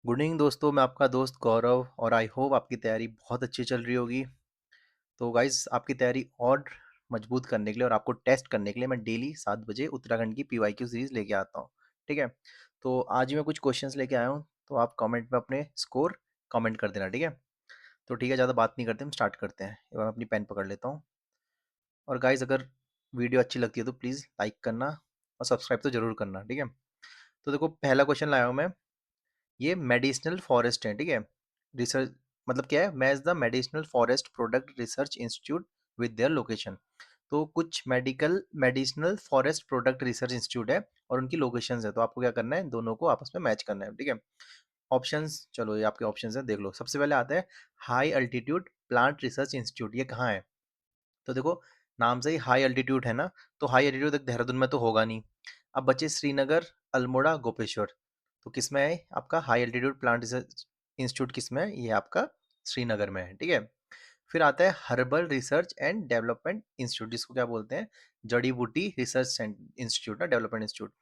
Good evening दोस्तों, मैं आपका दोस्त गौरव और आई होप आपकी तैयारी बहुत अच्छी चल रही होगी। तो गाइस, आपकी तैयारी और मजबूत करने के लिए और आपको टेस्ट करने के लिए मैं डेली 7 बजे उत्तराखंड की पीवाईक्यू सीरीज लेके आता हूँ। ठीक है। तो आज ही मैं कुछ क्वेश्चंस लेके आया हूँ, तो आप कमेंट में अपने स्कोर कमेंट कर देना। ठीक है। तो ठीक है, ज़्यादा बात नहीं करते, हम स्टार्ट करते हैं। एक बार मैं अपनी पेन पकड़ लेता हूँ। और गाइस, अगर वीडियो अच्छी लगती है तो प्लीज़ लाइक करना और सब्सक्राइब तो ज़रूर करना। ठीक है। तो देखो, पहला क्वेश्चन लाया हूँ मैं। ये मेडिसिनल फॉरेस्ट है। ठीक है। रिसर्च मतलब क्या है, match the medicinal forest product research institute with their location. तो कुछ medicinal forest product research institute है और उनकी लोकेशंस है, तो आपको क्या करना है, दोनों को आपस में मैच करना है। ठीक है। ऑप्शंस, चलो ये आपके ऑप्शंस हैं, देख लो। सबसे पहले आता है high altitude plant research institute. ये कहाँ है? तो देखो, नाम से ही हाई अल्टीट्यूड है ना, तो हाई अल्टीट्यूड देहरादून में तो होगा नहीं। अब बचे श्रीनगर, अल्मोड़ा, गोपेश्वर। तो किस में है आपका high altitude plant research institute? किस में है? ये आपका श्रीनगर में है। ठीक है। फिर आता है herbal research and development institute, जिसको क्या बोलते हैं, जड़ी बूटी रिसर्च इंस्टीट्यूट ना, डेवलपमेंट इंस्टीट्यूट।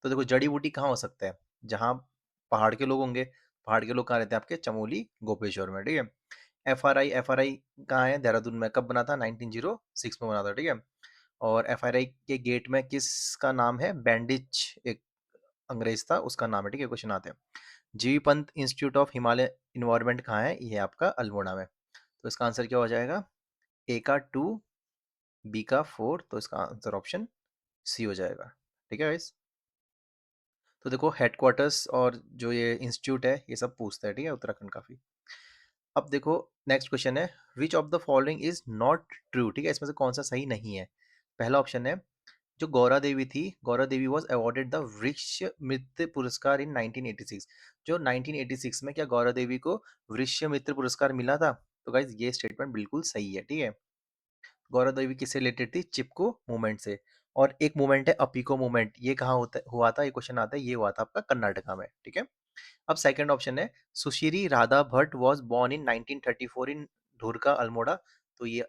तो देखो, जड़ी बूटी कहाँ हो सकता है? जहाँ पहाड़ के लोग होंगे। पहाड़ के लोग कहाँ रहते हैं? आपके चमोली, गोपेश्वर में। ठीक है। एफ आर आई कहाँ है? देहरादून में। कब बना था? 1906 में बना था। ठीक है। और एफ आर आई के गेट में किसका नाम है? बैंडिच, एक अंग्रेज था, उसका नाम है। ठीक है। क्वेश्चन आते हैं, जीवी Pant institute of Himalaya environment कहाँ है? ये आपका अल्मोड़ा में। तो इसका आंसर क्या हो जाएगा? ए का 2, बी का 4, तो इसका आंसर ऑप्शन सी हो जाएगा। ठीक है गाइस। तो देखो, हेडक्वार्टर्स और जो ये इंस्टीट्यूट है, ये सब पूछता है। ठीक है, उत्तराखंड काफी। अब देखो, नेक्स्ट क्वेश्चन है, which of the following is not true? ठीक है, इसमें से कौन सा सही नहीं है? पहला ऑप्शन है, जो गौरा देवी थी, Gaura Devi was awarded the वृक्ष मित्र पुरस्कार इन 1986। जो 1986 में क्या गौरा देवी को वृक्ष मित्र पुरस्कार मिला था? तो गाइज, ये स्टेटमेंट बिल्कुल सही है। ठीक है। गौरा देवी किससे रिलेटेड थी? चिपको मूवमेंट से। और एक मूवमेंट है अपिको मूवमेंट, ये कहाँ होता हुआ था? ये क्वेश्चन आता है, ये हुआ था आपका कर्नाटका में। ठीक है। अब सेकंड ऑप्शन है, Sushri Radha Bhatt was born in 1934 in Dhurka, Almora. तो ये,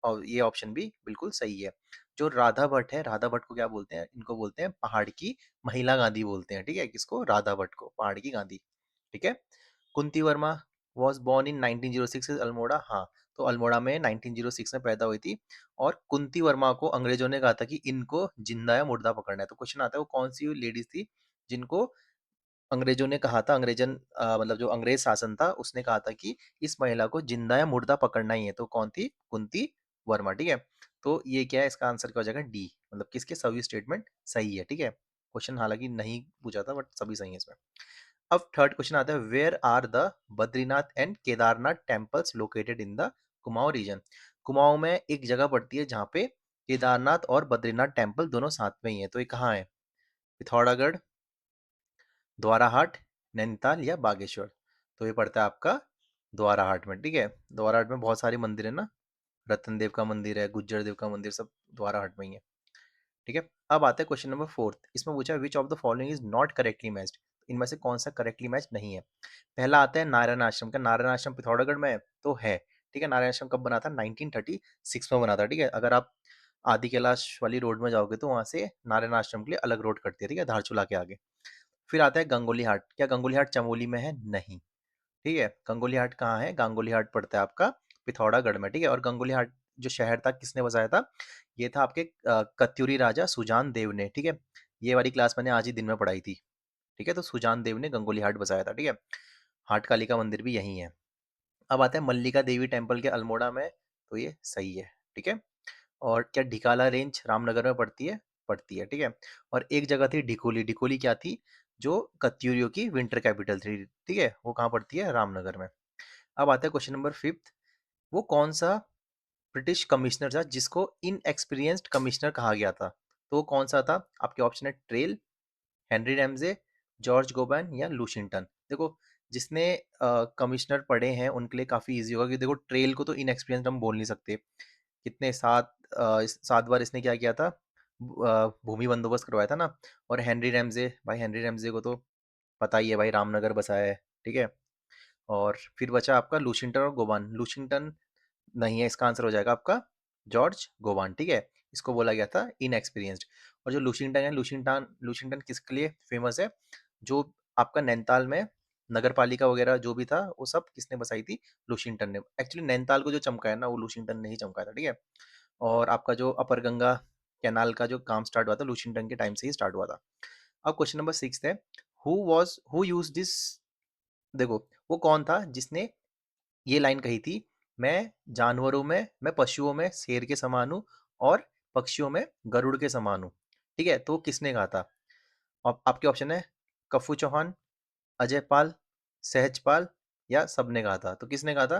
और ये ऑप्शन भी बिल्कुल सही है। जो राधा भट्ट है, राधा भट्ट को क्या बोलते हैं? इनको बोलते हैं पहाड़ की महिला गांधी बोलते हैं। ठीक है। किसको? राधा भट्ट को पहाड़ की गांधी। ठीक है। Kunti Verma was born in 1906 Almora. हाँ, तो अल्मोड़ा में 1906 में पैदा हुई थी। और कुंती वर्मा को अंग्रेजों ने कहा था कि इनको जिंदा या मुर्दा पकड़ना है। तो क्वेश्चन आता है, वो कौन सी लेडीज थी जिनको अंग्रेजों ने कहा था, मतलब जो अंग्रेज शासन था उसने कहा था कि इस महिला को जिंदा या मुर्दा पकड़ना ही है? तो कौन थी? कुंती वर्मा। ठीक है। तो ये क्या है, इसका आंसर क्या हो जाएगा? डी। मतलब किसके सभी स्टेटमेंट सही है। ठीक है। क्वेश्चन हालांकि नहीं पूछा था, बट सभी सही है इसमें। अब थर्ड क्वेश्चन आता है, where are the Badrinath and Kedarnath temples located in the Kumaon region? Kumaon में एक जगह पड़ती है जहाँ पे केदारनाथ और बद्रीनाथ टेम्पल दोनों साथ में ही है। तो ये कहाँ है? पिथौरागढ़, द्वाराहाट, नैनीताल या बागेश्वर? तो ये पड़ता है आपका द्वाराहाट में। ठीक है। द्वाराहाट में बहुत सारे मंदिर है ना, रतन देव का मंदिर है, गुज्जर देव का मंदिर, सब द्वाराहाट में ही है। ठीक है। अब आता है क्वेश्चन नंबर फोर्थ। इसमें पूछा है, which of the following is not correctly matched? इनमें से कौन सा करेक्टली मैच नहीं है? पहला आता है नारायण आश्रम का। नारायण आश्रम पिथौरागढ़ में है, तो है। ठीक है। नारायण आश्रम कब बना था? 1936 में बना था। ठीक है। अगर आप आदि कैलाश वाली रोड में जाओगे तो वहां से नारायण आश्रम के लिए अलग रोड कटती है। ठीक है, धारचूला के आगे। फिर आता है गंगोली हाट। क्या गंगोली हाट चमोली में है? नहीं। ठीक है। गंगोली हाट कहाँ है? गंगोली हाट पड़ता है आपका पिथौरागढ़ में। ठीक है। और गंगोली हाट जो शहर था, किसने बसाया था? ये था आपके कत्यूरी राजा सुजान देव ने। ठीक है। ये वाली क्लास मैंने आज ही दिन में पढ़ाई थी। ठीक है। तो सुजान देव ने गंगोली हाट बसाया था। ठीक है। हाट काली का मंदिर भी यही है। अब आता है मल्लिका देवी टेम्पल के अल्मोड़ा में। तो ये सही है। ठीक है। और क्या ढिकाला रेंज रामनगर में पड़ती है? पड़ती है। ठीक है। और एक जगह थी ढिकोली। ढिकोली क्या थी? जो कत्यूरियों की विंटर कैपिटल थी। ठीक है। वो कहाँ पड़ती है? रामनगर में। अब आता है क्वेश्चन नंबर फिफ्थ। वो कौन सा ब्रिटिश कमिश्नर था जिसको इनएक्सपीरियंस्ड कमिश्नर कहा गया था? तो वो कौन सा था? आपके ऑप्शन है, ट्रेल, हेनरी रैमजे, जॉर्ज गोबैन या लूशिंगटन। देखो, जिसने कमिश्नर पढ़े हैं उनके लिए काफ़ी इजी होगा, क्योंकि देखो, ट्रेल को तो इनएक्सपीरियंस्ड हम बोल नहीं सकते। कितने 7 बार इसने क्या किया था? भूमि बंदोबस्त करवाया था ना। और हेनरी रैमजे, भाई हेनरी रैमजे को तो पता ही है भाई, रामनगर बसाया है। ठीक है। और फिर बचा आपका लूशिंगटन और गोबान। लूशिंगटन नहीं है, इसका आंसर हो जाएगा आपका जॉर्ज गोवान। ठीक है। इसको बोला गया था इनएक्सपीरियंस्ड। और जो लूशिंगटन है, लूशिंगटन लूशिंगटन किसके लिए फेमस है? जो आपका नैनीताल में नगर पालिका वगैरह जो भी था वो सब किसने बसाई थी? लुशिंगटन ने। एक्चुअली नैनीताल को जो चमकाया ना वो लुशिंगटन ने ही चमकाया था, ठीक है। और आपका जो अपर गंगा कैनाल का जो काम स्टार्ट हुआ था लुशिंगटन के टाइम से ही स्टार्ट हुआ था। अब क्वेश्चन नंबर 6 है, हु यूज दिस, देखो वो कौन था जिसने ये लाइन कही थी, मैं जानवरों में, मैं पशुओं में शेर के समान हूँ और पक्षियों में गरुड़ के समान हूँ, ठीक है। तो किसने कहा था? आपके ऑप्शन है कफू चौहान, अजय पाल, सहजपाल या सबने कहा था। तो किसने कहा था?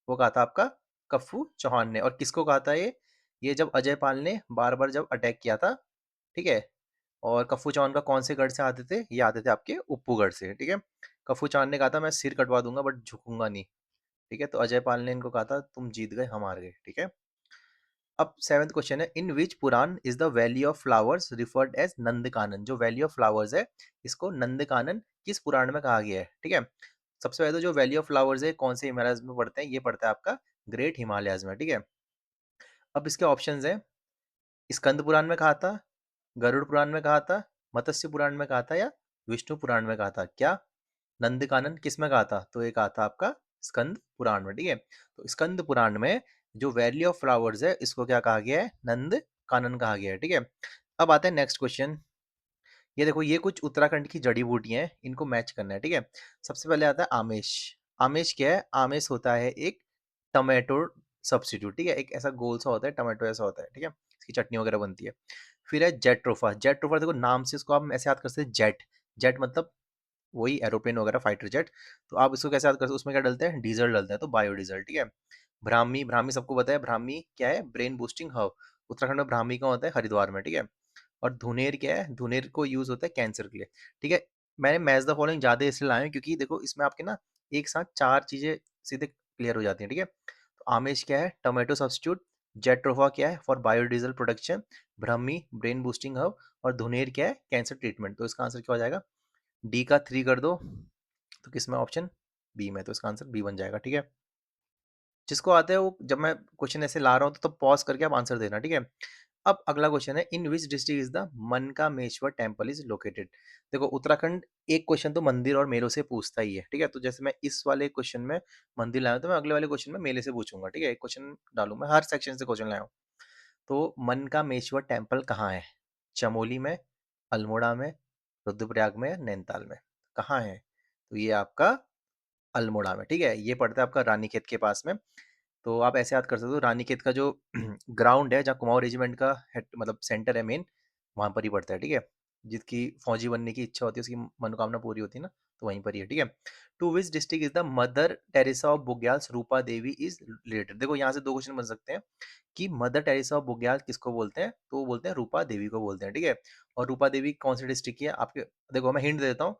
वो कहा था आपका कफू चौहान ने। और किसको कहा था ये जब अजय पाल ने बार बार जब अटैक किया था, ठीक है। और कफू चौहान का कौन से गढ़ से आते थे? ये आते थे आपके उप्पूगढ़ से, ठीक है। कफू चौहान ने कहा था मैं सिर कटवा दूंगा बट झुकूंगा नहीं, ठीक है। तो अजय पाल ने इनको कहा था तुम जीत गए, हम हार गए, ठीक है। अब सेवेंथ क्वेश्चन है, in which Purana is the valley of flowers referred as Nandkanan. जो वैली ऑफ फ्लावर्स है इसको नंदकानन किस पुराण में कहा गया है, ठीक है। सबसे पहले तो जो वैली ऑफ फ्लावर्स है कौन से हिमालयस में पड़ते हैं? ये पड़ता है आपका ग्रेट हिमालयस में, ठीक है। अब इसके ऑप्शंस हैं, स्कंद पुराण में कहा था, गरुड़ पुराण में कहा था, मत्स्य पुराण में कहा था या विष्णु पुराण में कहा था। क्या नंदकानन किस में कहा था? तो ये कहा था आपका स्कंद पुराण में, ठीक है। तो स्कंद पुराण में जो वैली ऑफ फ्लावर्स है इसको क्या कहा गया है? नंद कानन कहा गया है, ठीक है। अब आते हैं नेक्स्ट क्वेश्चन। ये देखो ये कुछ उत्तराखंड की जड़ी बूटियां हैं, इनको मैच करना है, ठीक है। सबसे पहले आता है आमेश। आमेश क्या है? आमेश होता है एक टमाटो सब्स्टिट्यूट, ठीक है। एक ऐसा गोल सा होता है, टमाटो ऐसा होता है, ठीक है। इसकी चटनी वगैरह बनती है। फिर है जेट्रोफा। जेट्रोफा देखो नाम से इसको आप ऐसे याद कर सकते हैं, जेट। जेट मतलब वही एरोप्लेन वगैरह, फाइटर जेट। तो आप इसको कैसे याद कर सकते हैं? उसमें क्या डलते हैं? डीजल डलता है, तो बायोडीजल, ठीक है। ब्राह्मी, ब्राह्मी सबको पता है, ब्राह्मी क्या है? Brain boosting herb. उत्तराखंड में ब्राह्मी का होता है हरिद्वार में, ठीक है। और धुनेर क्या है? धुनेर को यूज होता है कैंसर के लिए, ठीक है। मैंने मैच द फॉलोइंग ज्यादा इसलिए लाए हैं क्योंकि देखो इसमें आपके ना एक साथ चार चीजें सीधे क्लियर हो जाती हैं, ठीक है। तो आमेश क्या है? Tomato substitute. जेट्रोफा क्या है? For biodiesel production. Brahmi brain boosting herb. और धुनेर क्या है? Cancer treatment. तो इसका आंसर क्या हो जाएगा? डी का 3 कर दो, तो किसमें? ऑप्शन बी में। तो इसका आंसर बी बन जाएगा, ठीक है। जिसको आता है वो, जब मैं क्वेश्चन ऐसे ला रहा हूँ तो पॉज करके आप आंसर देना, ठीक है। अब अगला क्वेश्चन है, in which district is the Mankameshwar temple is located. देखो उत्तराखंड एक क्वेश्चन तो मंदिर और मेलों से पूछता ही है, ठीक है। तो जैसे मैं इस वाले क्वेश्चन में मंदिर लाया हूं, तो मैं अगले वाले क्वेश्चन में मेले से पूछूंगा, ठीक है। एक क्वेश्चन डालू, मैं हर सेक्शन से क्वेश्चन लाया हूँ। तो मनकामेश्वर टेम्पल कहाँ है? चमोली में, अल्मोड़ा में, रुद्रप्रयाग में, नैनीताल में? कहाँ है? तो ये आपका अल्मोड़ा में, ठीक है। ये पड़ता है आपका रानीखेत के पास में। तो आप ऐसे याद कर सकते हो, रानीखेत का जो ग्राउंड है जहाँ कुमाऊं रेजिमेंट का हेड मतलब सेंटर है मेन, वहाँ पर ही पड़ता है, ठीक है। जिसकी फौजी बनने की इच्छा होती है उसकी मनोकामना पूरी होती है ना, तो वहीं पर ही है, ठीक है। To which district is the Mother Teresa of Bugyal Rupa Devi is related. देखो यहाँ से दो क्वेश्चन बन सकते हैं कि मदर टेरेसा ऑफ बुग्याल किसको बोलते हैं? तो वो बोलते हैं रूपा देवी को बोलते हैं, ठीक है। और रूपा देवी कौन सी डिस्ट्रिक्ट की है आपके? देखो मैं हिंट देता हूँ,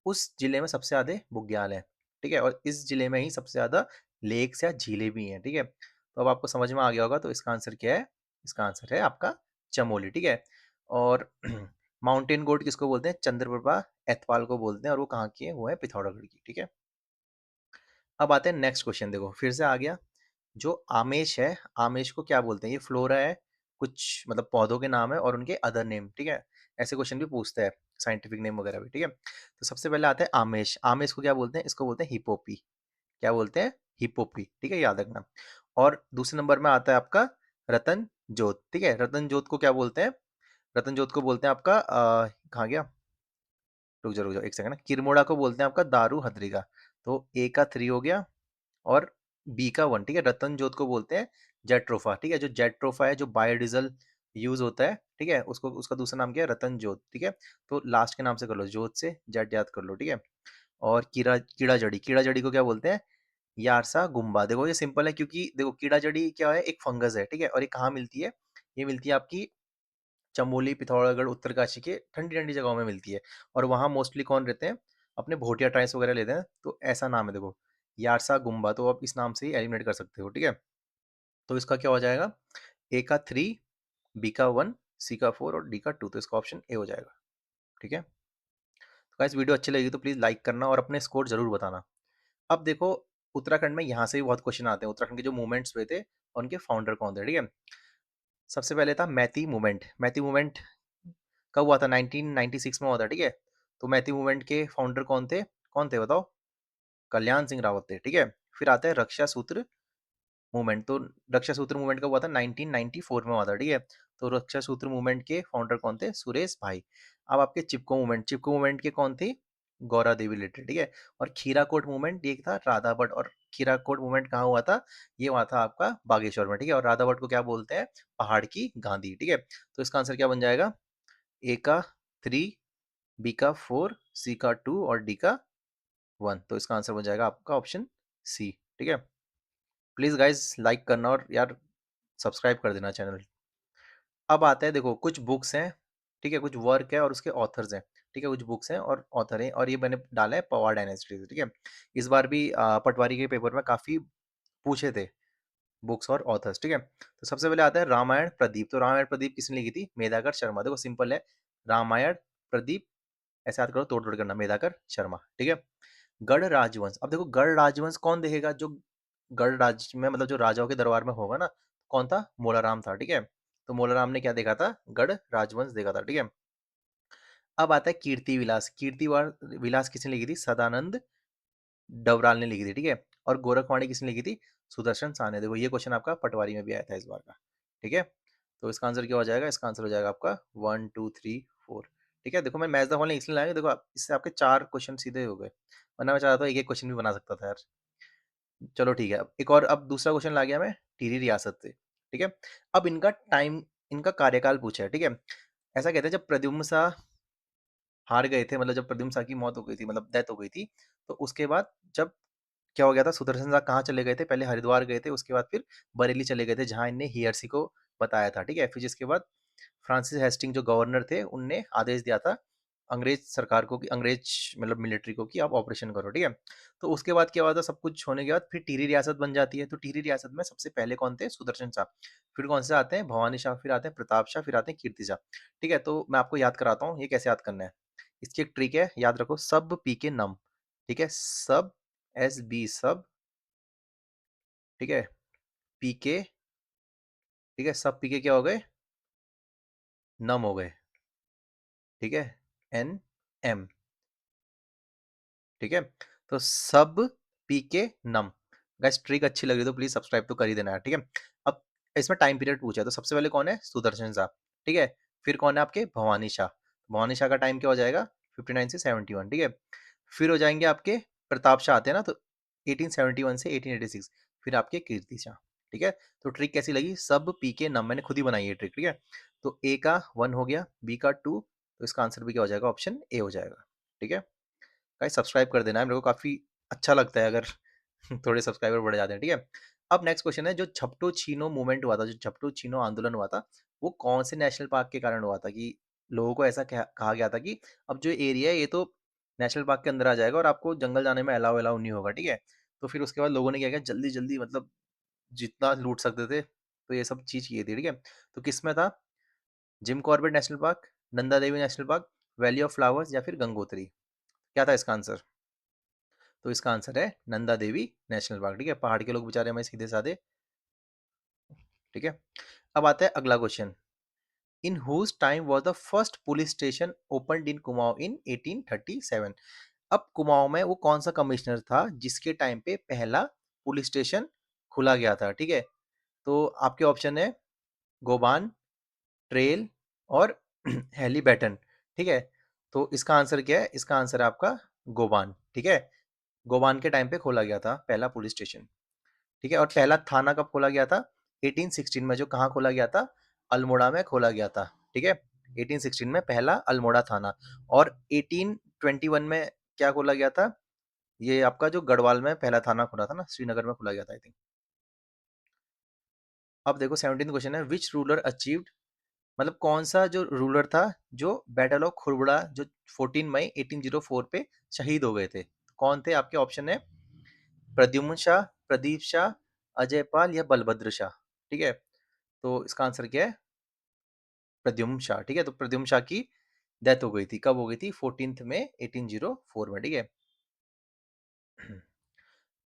उस जिले में सबसे ज्यादा बुग्याल है, ठीक है। और इस जिले में ही सबसे ज्यादा लेक्स या झीलें भी हैं, ठीक है। तो अब आपको समझ में आ गया होगा, तो इसका आंसर क्या है? इसका आंसर है आपका चमोली, ठीक है। और माउंटेन गोट किसको बोलते हैं? चंद्रप्रभा एतपाल को बोलते हैं, और वो कहाँ की है? वो है पिथौरागढ़ की, ठीक है। अब आते हैं नेक्स्ट क्वेश्चन, देखो फिर से आ गया। जो आमेश है, आमेश को क्या बोलते हैं? ये फ्लोरा है, कुछ मतलब पौधों के नाम है और उनके अदर नेम, ठीक है। ऐसे क्वेश्चन भी पूछता है, साइंटिफिक नेम वगैरह भी, ठीक है। तो सबसे पहले आता है आमेश। आमेश को क्या बोलते हैं? इसको बोलते हैं हिपोपी। क्या बोलते हैं? हिपोपी, ठीक है, याद रखना। और दूसरे नंबर में आता है आपका रतन जोत, ठीक है। रतन जोत को क्या बोलते हैं? रतन जोत को बोलते हैं आपका कहाँ गया? रुक जाओ एक सेकंड। किरमोड़ा को बोलते हैं आपका दारू हथरी का। तो ए का 3 हो गया और बी का 1, ठीक है। रतन जोत को बोलते हैं जेट्रोफा, ठीक है। जो जेट्रोफा है जो बायोडीजल यूज होता है, ठीक है, उसको उसका दूसरा नाम क्या है? रतन जोत, ठीक है। तो लास्ट के नाम से कर लो, जोत से जेट याद कर लो, ठीक है। और कीड़ा कीड़ा जड़ी, कीड़ा जड़ी को क्या बोलते हैं? यारसा गुम्बा। देखो ये सिंपल है क्योंकि देखो कीड़ा जड़ी क्या है? एक फंगस है, ठीक है। और ये कहाँ मिलती है? ये मिलती है आपकी चमोली, पिथौरागढ़, उत्तरकाशी के ठंडी ठंडी जगहों में मिलती है। और वहाँ मोस्टली कौन रहते हैं? अपने भोटिया ट्राइब्स वगैरह लेते हैं, तो ऐसा नाम है देखो, यारसा गुम्बा। तो आप इस नाम से ही एलिमिनेट कर सकते हो, ठीक है। तो इसका क्या हो जाएगा? ए का 3, बी का 1, सी का 4 और डी का 2। तो इसका ऑप्शन ए हो जाएगा, ठीक है। तो गाइस वीडियो अच्छी लगी तो प्लीज़ लाइक करना और अपने स्कोर जरूर बताना। अब देखो उत्तराखंड में यहाँ से भी बहुत क्वेश्चन आते हैं, उत्तराखंड के जो मूवमेंट्स हुए थे और उनके फाउंडर कौन थे, ठीक है। सबसे पहले था मैती मूवमेंट। मैती मूवमेंट कब हुआ था? 1996 में हुआ था, ठीक है। तो मैती मूवमेंट के फाउंडर कौन थे? कौन थे बताओ? कल्याण सिंह रावत थे, ठीक है। फिर आता है रक्षा सूत्र मूवमेंट। तो रक्षा सूत्र मूवमेंट कब हुआ था? 1994 में हुआ था, ठीक है। तो रक्षा सूत्र मूवमेंट के फाउंडर कौन थे? सुरेश भाई। अब आपके चिपको मूवमेंट, चिपको मूवमेंट के कौन थे? गौरा देवी लिटल, ठीक है। और खीराकोट मूवमेंट ये था राधा भट्ट। और खीराकोट मूवमेंट कहाँ हुआ था? ये हुआ था आपका बागेश्वर में, ठीक है। और राधा भट्ट को क्या बोलते हैं? पहाड़ की गांधी, ठीक है। तो इसका आंसर क्या बन जाएगा? ए का 3, बी का 4, सी का 2 और डी का 1। तो इसका आंसर बन जाएगा आपका ऑप्शन सी, ठीक है। प्लीज गाइज लाइक करना और यार सब्सक्राइब कर देना चैनल। अब आता है, देखो कुछ बुक्स हैं, ठीक है, कुछ वर्क है और उसके ऑथर्स हैं, ठीक है। कुछ बुक्स हैं और ऑथर हैं, और ये मैंने डाला है पवार डायनेस्टी से, ठीक है। इस बार भी पटवारी के पेपर में काफी पूछे थे बुक्स और ऑथर्स, ठीक है। तो सबसे पहले आता है रामायण प्रदीप। तो रामायण प्रदीप किसने लिखी थी? मेधाकर शर्मा। देखो सिंपल है, रामायण प्रदीप, ऐसे याद करो, तोड़ तोड़ करना, मेधाकर शर्मा, ठीक है। गढ़ राजवंश। अब देखो गढ़ राजवंश कौन देखेगा? जो गढ़ राज में मतलब जो राजाओं के दरबार में होगा ना, कौन था? मोलाराम था, ठीक है। तो मोलाराम ने क्या देखा था? गढ़ राजवंश देखा था, ठीक है। अब आता है कीर्ति विलास। विलास किसने लिखी थी? सदानंद डवराल ने लिखी थी, ठीक है। और गोरखवाणी किसने लिखी थी? सुदर्शन सा ने। देखो ये क्वेश्चन आपका पटवारी में भी आया था इस बार का, ठीक है। तो इसका आंसर क्या हो जाएगा? इसका आंसर हो जाएगा आपका 1 2 3 4, ठीक है। देखो मैं मैच द फॉलोइंग इसलिए लाया, देखो इससे आपके 4 क्वेश्चन सीधे हो गए, वरना मैं चाहता था एक एक क्वेश्चन भी बना सकता था यार। चलो ठीक है, अब एक और, अब दूसरा क्वेश्चन ला गया मैं टिहरी रियासत से, ठीक है। अब इनका टाइम, इनका कार्यकाल पूछा है, ठीक है। ऐसा कहते हैं जब प्रद्युम्न शाह हार गए थे, मतलब जब प्रद्युम्न शाह की मौत हो गई थी, मतलब डेथ हो गई थी, तो उसके बाद जब क्या हो गया था, सुदर्शन शाह कहाँ चले गए थे? पहले हरिद्वार गए थे, उसके बाद फिर बरेली चले गए थे, जहाँ इनने हीयरसी को बताया था, ठीक है। फिर जिसके बाद फ्रांसिस हेस्टिंग जो गवर्नर थे, उनने आदेश दिया था अंग्रेज सरकार को कि अंग्रेज मतलब मिलिट्री को कि आप ऑपरेशन करो, ठीक है। तो उसके बाद क्या हुआ था? सब कुछ होने के बाद फिर टिहरी रियासत बन जाती है। तो टिहरी रियासत में सबसे पहले कौन थे? सुदर्शन शाह। फिर कौन से आते हैं? भवानी शाह। फिर आते हैं प्रताप शाह। फिर आते हैं कीर्ति शाह, ठीक है। तो मैं आपको याद कराता हूँ ये कैसे याद करना है। इसकी एक ट्रिक है, याद रखो, सब पी के नम, ठीक है। सब, एस बी सब, ठीक है, पी के, ठीक है, सब पी के क्या हो गए? नम हो गए, ठीक है, एन एम, ठीक है। तो सब पी के नम। गाइस ट्रिक अच्छी लगी तो प्लीज सब्सक्राइब तो कर ही देना है, ठीक है। अब इसमें टाइम पीरियड पूछा है, तो सबसे पहले कौन है? सुदर्शन साहब, ठीक है। फिर कौन है आपके? भवानी शाह। भवानी शाह का टाइम क्या हो जाएगा? 59 से 71, ठीक है। फिर हो जाएंगे आपके प्रताप शाह, आते हैं ना, तो 1871 से 1886। फिर आपके कीर्ति शाह, ठीक है। तो ट्रिक कैसी लगी? सब पी के नम, मैंने खुद ही बनाई है ट्रिक, ठीक है। तो ए का 1 हो गया, बी का 2, तो इसका आंसर भी क्या हो जाएगा? ऑप्शन ए हो जाएगा, ठीक है। गाइस सब्सक्राइब कर देना है, मेरे को काफ़ी अच्छा लगता है अगर थोड़े सब्सक्राइबर बढ़ जाते हैं, ठीक है। अब नेक्स्ट क्वेश्चन है, जो झपटो चीनो मूवमेंट हुआ था, जो झपटो चीनो आंदोलन हुआ था, वो कौन से नेशनल पार्क के कारण हुआ था? कि लोगों को ऐसा कहा गया था कि अब जो एरिया है ये तो नेशनल पार्क के अंदर आ जाएगा और आपको जंगल जाने में अलाउ अलाउ नहीं होगा, ठीक है। तो फिर उसके बाद लोगों ने क्या किया, जल्दी जल्दी मतलब जितना लूट सकते थे तो ये सब चीज़ की थी, ठीक है। तो किस में था? Jim Corbett national park, Nanda Devi national park, valley of flowers या फिर गंगोत्री? क्या था इसका आंसर? तो इसका आंसर है नंदा देवी नेशनल पार्क, ठीक है। पहाड़ के लोग बेचारे हमें सीधे साधे, ठीक है। अब आता है अगला question, in whose time was the first police station open in Kumaon in 1837? अब कुमाऊं में वो कौन सा कमिश्नर था जिसके टाइम पे पहला पुलिस स्टेशन खुला गया था, ठीक है। तो आपके ऑप्शन है गोबान, ट्रेल और हेली बैटन, ठीक है। तो इसका आंसर क्या है? इसका आंसर है आपका गोबान, ठीक है। गोबान के टाइम पे खोला गया था पहला पुलिस स्टेशन, ठीक है। और पहला थाना कब खोला गया था? 1816 में। जो कहाँ खोला गया था? अल्मोड़ा में खोला गया था, ठीक है। 1816 में पहला अल्मोड़ा थाना। और 1821 में क्या खोला गया था? ये आपका जो गढ़वाल में पहला थाना खुला था ना, श्रीनगर में खुला गया था आई थिंक। अब देखो 17 क्वेश्चन है, विच रूलर अचीव्ड, मतलब कौन सा जो रूलर था जो बैटल ऑफ खुरबुड़ा जो 14 मई 1804 पे शहीद हो गए थे? कौन थे आपके? ऑप्शन है प्रद्युम्न शाह, प्रदीप शाह, अजय पाल या बलभद्र शाह, ठीक है। तो इसका आंसर क्या है? प्रद्युम्न शाह, ठीक है। तो प्रद्युम्न शाह की डेथ हो गई थी, कब हो गई थी? 14 में 1804 में, ठीक है।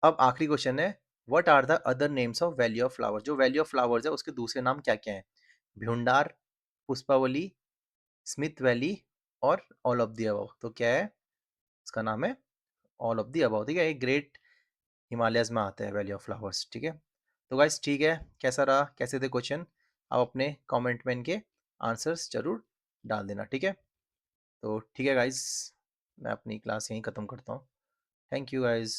अब आखिरी क्वेश्चन है, what are the other names of valley of flowers? जो वैली ऑफ फ्लावर्स है उसके दूसरे नाम क्या क्या हैं? भ्यूंडार, पुष्पावली, स्मिथ वैली और ऑल ऑफ द अबव। तो क्या है इसका नाम? है ऑल ऑफ दी अबव, ठीक है, एक ग्रेट हिमालयस में आता है वैली ऑफ फ्लावर्स, ठीक है। तो गाइस ठीक है, कैसा रहा, कैसे थे क्वेश्चन, आप अपने कमेंट में इनके आंसर्स जरूर डाल देना, ठीक है। तो ठीक है गाइस, मैं अपनी क्लास यहीं ख़त्म करता हूँ। Thank you guys.